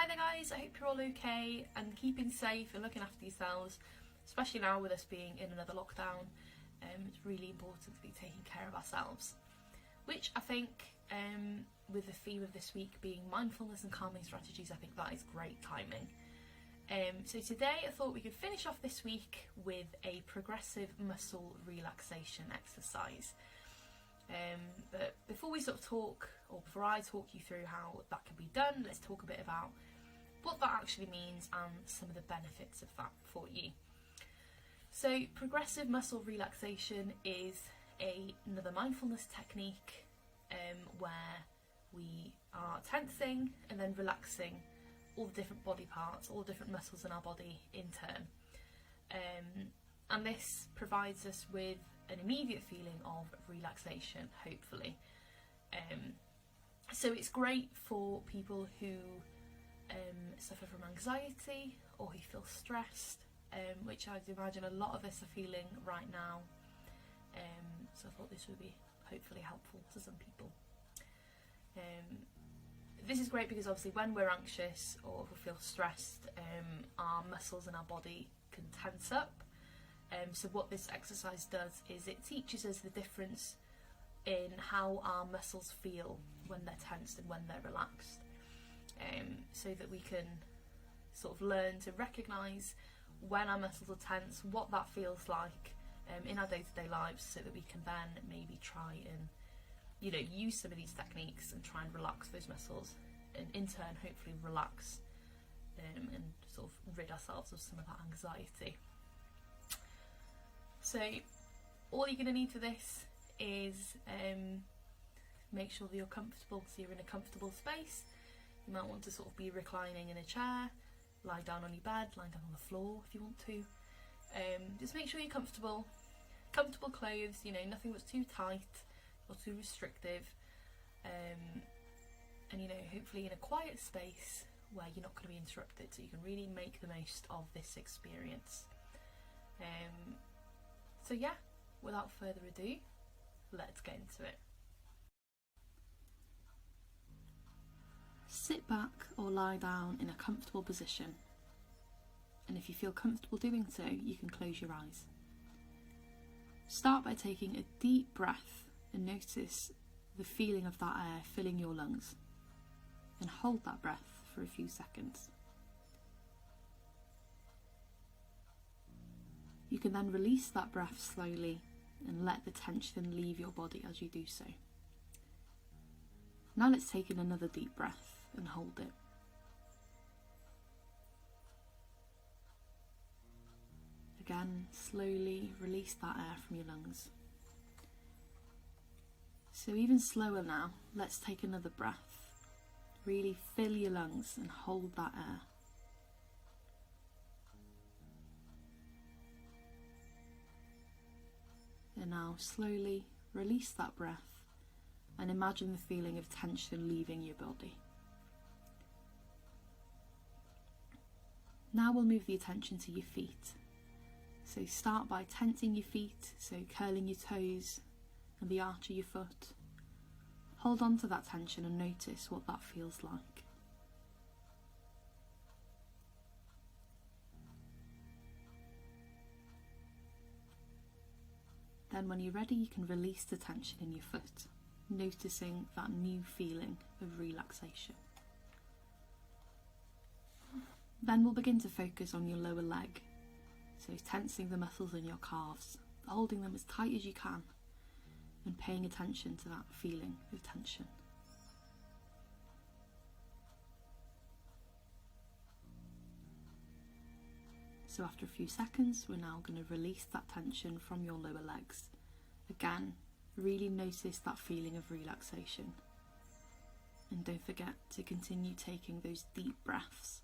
Hi there guys, I hope you're all okay and keeping safe and looking after yourselves, especially now with us being in another lockdown. It's really important to be taking care of ourselves, which I think with the theme of this week being mindfulness and calming strategies, I think that is great timing. So today I thought we could finish off this week with a progressive muscle relaxation exercise. But before we before I talk you through how that can be done, let's talk a bit about what that actually means and some of the benefits of that for you. So progressive muscle relaxation is another mindfulness technique where we are tensing and then relaxing all the different body parts, all the different muscles in our body in turn. And this provides us with an immediate feeling of relaxation, hopefully. So it's great for people who suffer from anxiety or who feel stressed, which I'd imagine a lot of us are feeling right now. So I thought this would be hopefully helpful to some people. This is great because obviously when we're anxious or if we feel stressed, our muscles in our body can tense up. So what this exercise does is it teaches us the difference in how our muscles feel when they're tensed and when they're relaxed, so that we can sort of learn to recognise when our muscles are tense, what that feels like in our day-to-day lives, so that we can then maybe try and use some of these techniques and try and relax those muscles, and in turn hopefully relax and sort of rid ourselves of some of that anxiety. So all you're going to need for this is make sure that you're comfortable, so you're in a comfortable space. You might want to sort of be reclining in a chair, lie down on your bed, lie down on the floor if you want to. Just make sure you're comfortable clothes, nothing that's too tight or too restrictive, and hopefully in a quiet space where you're not going to be interrupted, so you can really make the most of this experience. So yeah, without further ado, let's get into it. Sit back or lie down in a comfortable position, and if you feel comfortable doing so, you can close your eyes. Start by taking a deep breath and notice the feeling of that air filling your lungs, and hold that breath for a few seconds. You can then release that breath slowly and let the tension leave your body as you do so. Now let's take in another deep breath and hold it. Again, slowly release that air from your lungs. So even slower now, let's take another breath. Really fill your lungs and hold that air. And now slowly release that breath and imagine the feeling of tension leaving your body. Now we'll move the attention to your feet. So start by tensing your feet, so curling your toes and the arch of your foot. Hold on to that tension and notice what that feels like. Then when you're ready, you can release the tension in your foot, noticing that new feeling of relaxation. Then we'll begin to focus on your lower leg, so tensing the muscles in your calves, holding them as tight as you can, and paying attention to that feeling of tension. So after a few seconds, we're now going to release that tension from your lower legs. Again, really notice that feeling of relaxation. And don't forget to continue taking those deep breaths.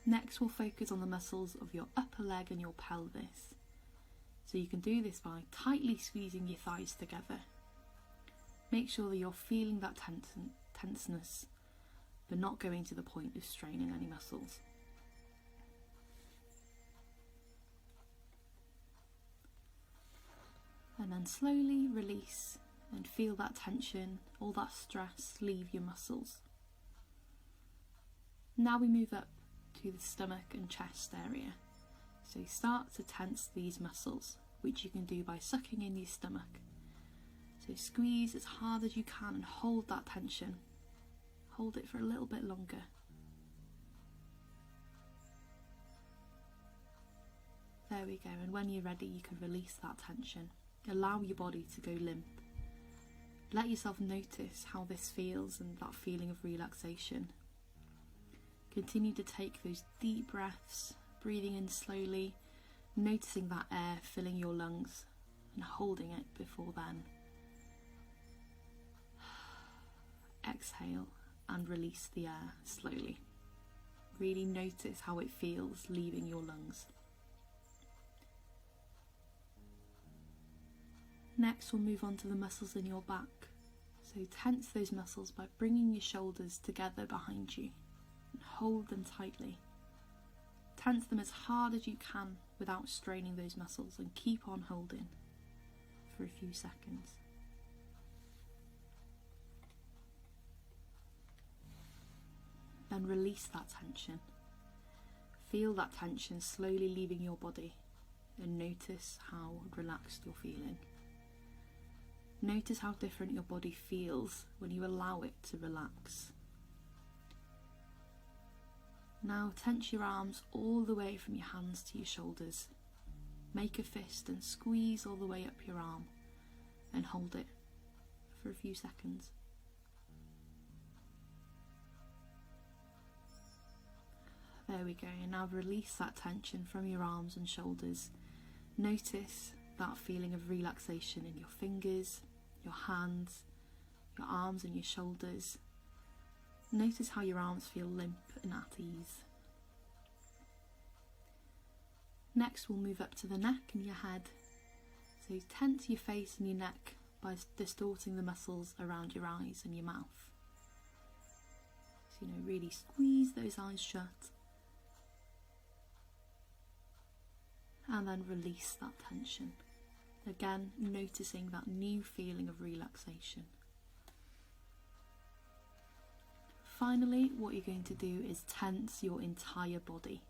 Next, we'll focus on the muscles of your upper leg and your pelvis. So you can do this by tightly squeezing your thighs together. Make sure that you're feeling that tenseness, but not going to the point of straining any muscles. And then slowly release and feel that tension, all that stress leave your muscles. Now we move up to the stomach and chest area. So start to tense these muscles, which you can do by sucking in your stomach. So squeeze as hard as you can and hold that tension. Hold it for a little bit longer. There we go, and when you're ready you can release that tension. Allow your body to go limp. Let yourself notice how this feels and that feeling of relaxation. Continue to take those deep breaths, breathing in slowly, noticing that air filling your lungs and holding it before then. Exhale and release the air slowly. Really notice how it feels leaving your lungs. Next we'll move on to the muscles in your back. So tense those muscles by bringing your shoulders together behind you and hold them tightly. Tense them as hard as you can without straining those muscles and keep on holding for a few seconds. Then release that tension. Feel that tension slowly leaving your body and notice how relaxed you're feeling. Notice how different your body feels when you allow it to relax. Now tense your arms all the way from your hands to your shoulders. Make a fist and squeeze all the way up your arm and hold it for a few seconds. There we go, and now release that tension from your arms and shoulders. Notice that feeling of relaxation in your fingers, your hands, your arms and your shoulders. Notice how your arms feel limp and at ease. Next we'll move up to the neck and your head. So tense your face and your neck by distorting the muscles around your eyes and your mouth. So really squeeze those eyes shut. And then release that tension. Again, noticing that new feeling of relaxation. Finally, what you're going to do is tense your entire body.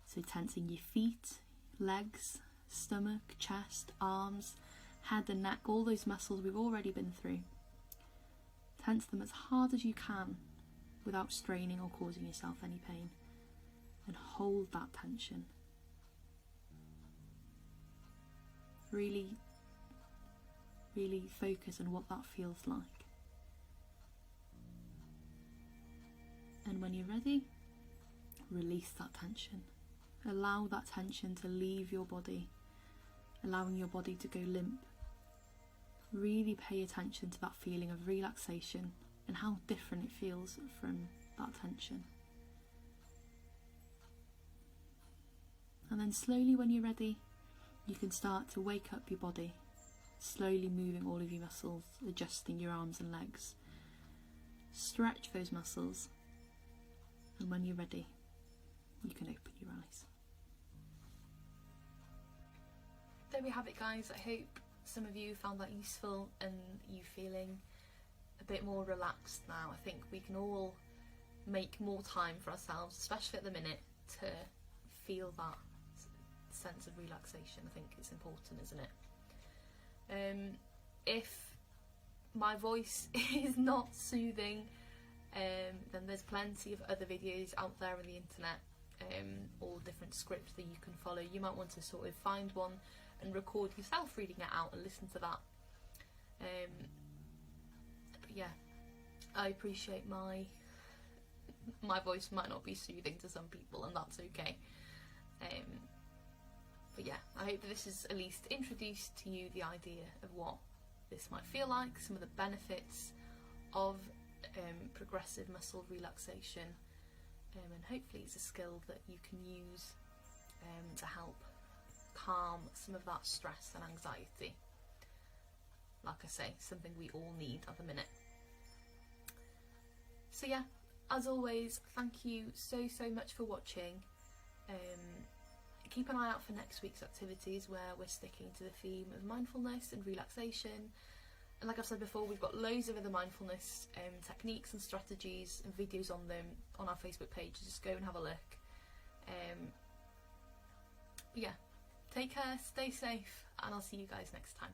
So tensing your feet, legs, stomach, chest, arms, head and neck, all those muscles we've already been through. Tense them as hard as you can without straining or causing yourself any pain. And hold that tension. Really focus on what that feels like. And when you're ready, release that tension. Allow that tension to leave your body, allowing your body to go limp. Really pay attention to that feeling of relaxation and how different it feels from that tension. And then slowly, when you're ready, you can start to wake up your body, slowly moving all of your muscles, adjusting your arms and legs. Stretch those muscles, and when you're ready, you can open your eyes. There we have it, guys. I hope some of you found that useful and you feeling a bit more relaxed now. I think we can all make more time for ourselves, especially at the minute, to feel that sense of relaxation. I think it's important, isn't it? If my voice is not soothing, then there's plenty of other videos out there on the internet, all different scripts that you can follow. You might want to sort of find one and record yourself reading it out and listen to that. But yeah, I appreciate my voice might not be soothing to some people, and that's okay. But yeah, I hope that this has at least introduced to you the idea of what this might feel like, some of the benefits of progressive muscle relaxation, and hopefully it's a skill that you can use to help calm some of that stress and anxiety. Like I say, something we all need at the minute. So yeah, as always, thank you so much for watching. Keep an eye out for next week's activities, where we're sticking to the theme of mindfulness and relaxation, And like I've said before, we've got loads of other mindfulness techniques and strategies and videos on them on our Facebook page. Just go and have a look. Yeah, take care, stay safe, and I'll see you guys next time.